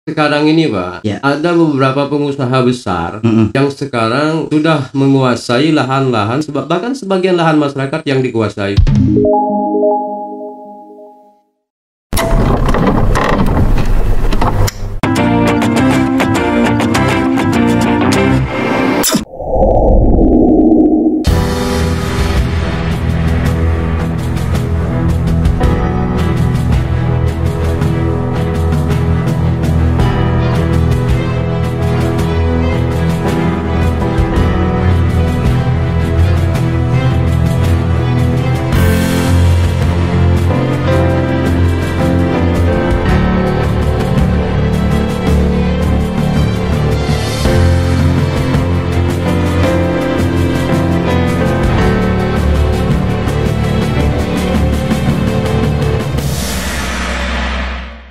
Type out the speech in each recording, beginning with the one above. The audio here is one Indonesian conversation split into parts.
Sekarang ini Pak, Ya. ada beberapa pengusaha besar yang sekarang sudah menguasai lahan-lahan, bahkan sebagian lahan masyarakat yang dikuasai.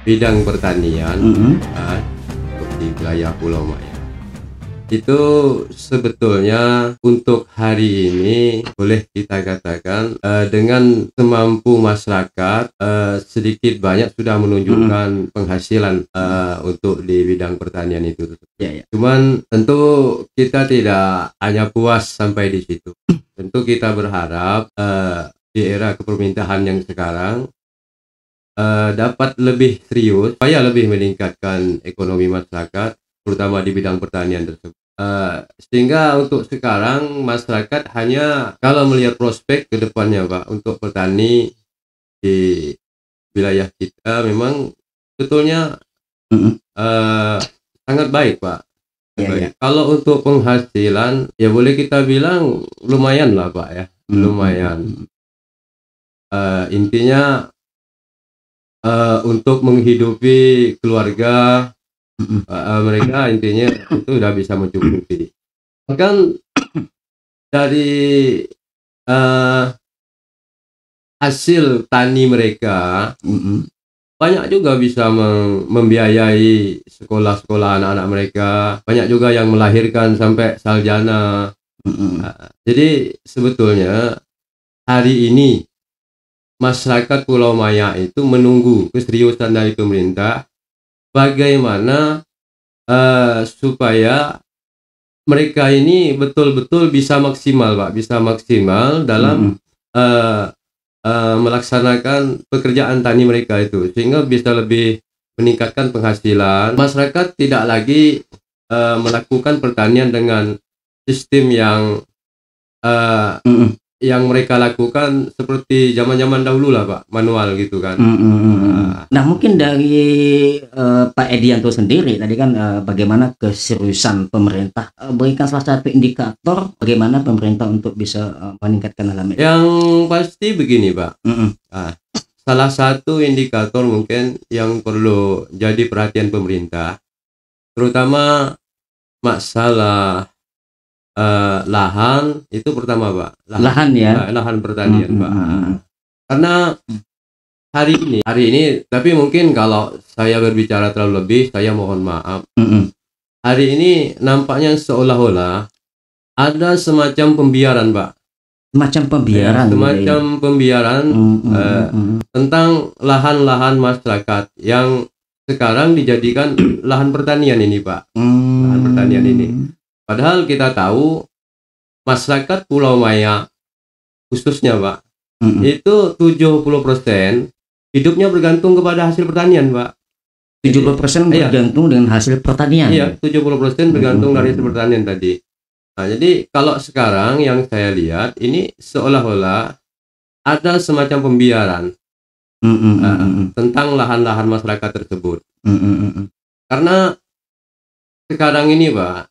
Bidang pertanian untuk di wilayah Pulau Maya itu sebetulnya untuk hari ini boleh kita katakan dengan semampu masyarakat sedikit banyak sudah menunjukkan penghasilan untuk di bidang pertanian itu. Cuman tentu kita tidak hanya puas sampai di situ. Tentu kita berharap di era kepemerintahan yang sekarang dapat lebih serius supaya lebih meningkatkan ekonomi masyarakat, terutama di bidang pertanian tersebut. Sehingga untuk sekarang masyarakat hanya kalau melihat prospek ke depannya Pak untuk petani di wilayah kita memang sebetulnya sangat baik Pak. Baik. Kalau untuk penghasilan ya boleh kita bilang lumayan lah Pak ya, lumayan. Intinya untuk menghidupi keluarga mereka intinya itu sudah bisa mencukupi. Bahkan dari hasil tani mereka banyak juga bisa membiayai sekolah-sekolah anak-anak mereka. Banyak juga yang melahirkan sampai sarjana. Jadi sebetulnya hari ini masyarakat Pulau Maya itu menunggu keseriusan dari pemerintah bagaimana supaya mereka ini betul-betul bisa maksimal Pak, bisa maksimal dalam melaksanakan pekerjaan tani mereka itu sehingga bisa lebih meningkatkan penghasilan. Masyarakat tidak lagi melakukan pertanian dengan sistem yang mereka lakukan seperti zaman-zaman dahulu lah Pak, manual gitu kan. Nah mungkin dari Pak Edianto sendiri tadi kan bagaimana keseriusan pemerintah, berikan salah satu indikator bagaimana pemerintah untuk bisa meningkatkan hal ini. Yang pasti begini Pak, salah satu indikator mungkin yang perlu jadi perhatian pemerintah, terutama masalah lahan itu pertama Pak, lahan ya, lahan pertanian Pak. Karena hari ini tapi mungkin kalau saya berbicara terlalu lebih saya mohon maaf. Hari ini nampaknya seolah-olah ada semacam pembiaran Pak, semacam pembiaran tentang lahan-lahan masyarakat yang sekarang dijadikan lahan pertanian ini Pak, lahan pertanian ini. Padahal kita tahu masyarakat Pulau Maya khususnya Pak, itu 70% hidupnya bergantung kepada hasil pertanian Pak. 70% bergantung dengan hasil pertanian. Iya, 70% bergantung dari hasil pertanian tadi. Nah, jadi kalau sekarang yang saya lihat ini seolah-olah ada semacam pembiaran tentang lahan-lahan masyarakat tersebut. Karena sekarang ini Pak,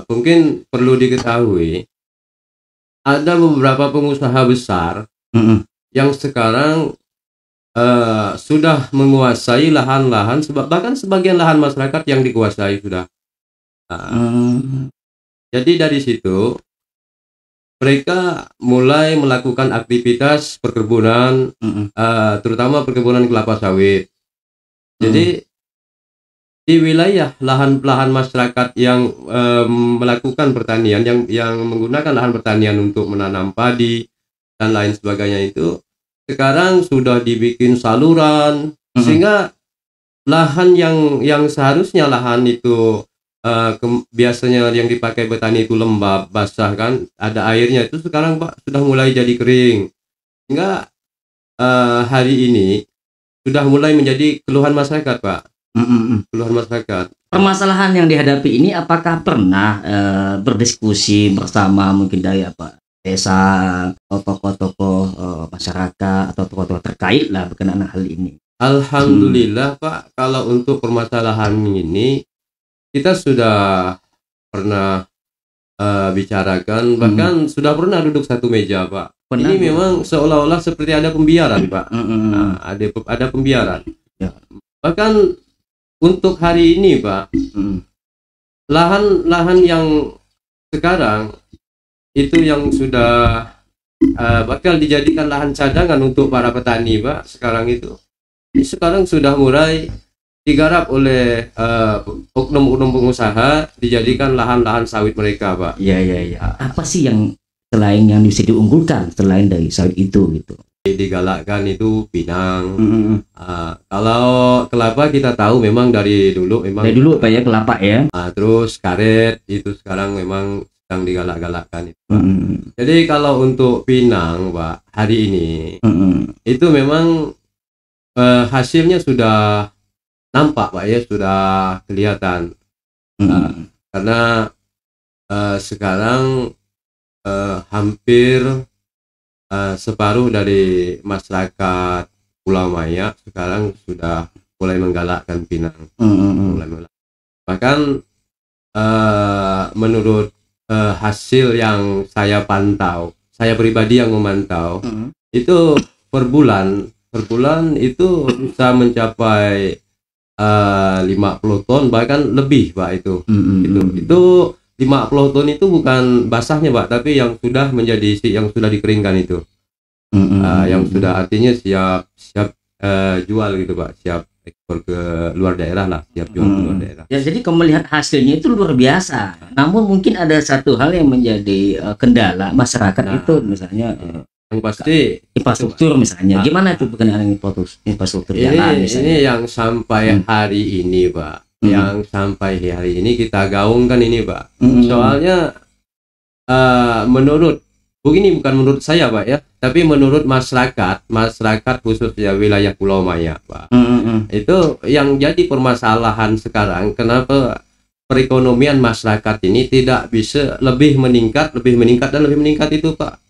mungkin perlu diketahui ada beberapa pengusaha besar yang sekarang sudah menguasai lahan-lahan, bahkan sebagian lahan masyarakat yang dikuasai sudah. Jadi dari situ mereka mulai melakukan aktivitas perkebunan, terutama perkebunan kelapa sawit. Jadi di wilayah lahan-lahan masyarakat yang melakukan pertanian, yang menggunakan lahan pertanian untuk menanam padi dan lain sebagainya itu sekarang sudah dibikin saluran sehingga lahan yang seharusnya lahan itu biasanya yang dipakai petani itu lembab, basah kan, ada airnya, itu sekarang Pak sudah mulai jadi kering. Sehingga hari ini sudah mulai menjadi keluhan masyarakat, Pak. Keluhan masyarakat. Permasalahan yang dihadapi ini apakah pernah berdiskusi bersama mungkin dari desa atau tokoh-tokoh masyarakat atau tokoh-tokoh terkait lah berkenaan hal ini? Alhamdulillah Pak, kalau untuk permasalahan ini kita sudah pernah bicarakan, bahkan sudah pernah duduk satu meja Pak. Ini memang seolah-olah seperti ada pembiaran Pak. Nah, ada pembiaran. Ya. Bahkan untuk hari ini Pak, lahan-lahan yang sekarang itu yang sudah bakal dijadikan lahan cadangan untuk para petani Pak, sekarang sudah mulai digarap oleh oknum-oknum pengusaha, dijadikan lahan-lahan sawit mereka Pak. Iya. Apa sih yang selain yang bisa diunggulkan selain dari sawit itu gitu? Digalakkan itu pinang. Kalau kelapa kita tahu memang dari dulu Pak ya, kelapa ya. Terus karet itu sekarang memang sedang digalak-galakkan itu Pak. Jadi kalau untuk pinang Pak, hari ini itu memang hasilnya sudah nampak Pak ya, sudah kelihatan. Karena sekarang hampir separuh dari masyarakat Pulau Maya sekarang sudah mulai menggalakkan pinang. Bahkan menurut hasil yang saya pantau, saya pribadi yang memantau, itu per bulan itu bisa mencapai 50 ton bahkan lebih Pak itu. Itu 50 ton itu bukan basahnya Pak, tapi yang sudah yang sudah dikeringkan itu. Yang sudah artinya siap jual gitu Pak, siap ekspor ke luar daerah lah, siap jual ke luar daerah. Ya, jadi kamu melihat hasilnya itu luar biasa. Namun mungkin ada satu hal yang menjadi kendala masyarakat itu, misalnya yang pasti infrastruktur misalnya. Gimana itu berkenaan infrastruktur jalan misalnya? Ini yang sampai hari ini Pak. Yang sampai hari ini kita gaungkan ini Pak. Soalnya bukan menurut saya Pak ya, tapi menurut masyarakat khususnya wilayah Pulau Maya Pak. Itu yang jadi permasalahan sekarang, kenapa perekonomian masyarakat ini tidak bisa lebih meningkat itu Pak.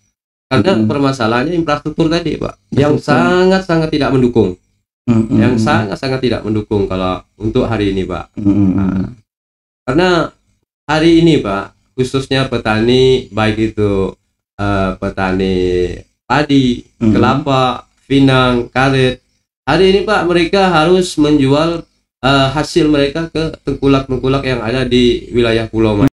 Karena permasalahannya infrastruktur tadi Pak, yang sangat-sangat tidak mendukung. Yang sangat-sangat tidak mendukung kalau untuk hari ini Pak. Karena hari ini Pak, khususnya petani, baik itu petani padi, kelapa, pinang, karet, hari ini Pak mereka harus menjual hasil mereka ke tengkulak-tengkulak yang ada di wilayah Pulau Maya.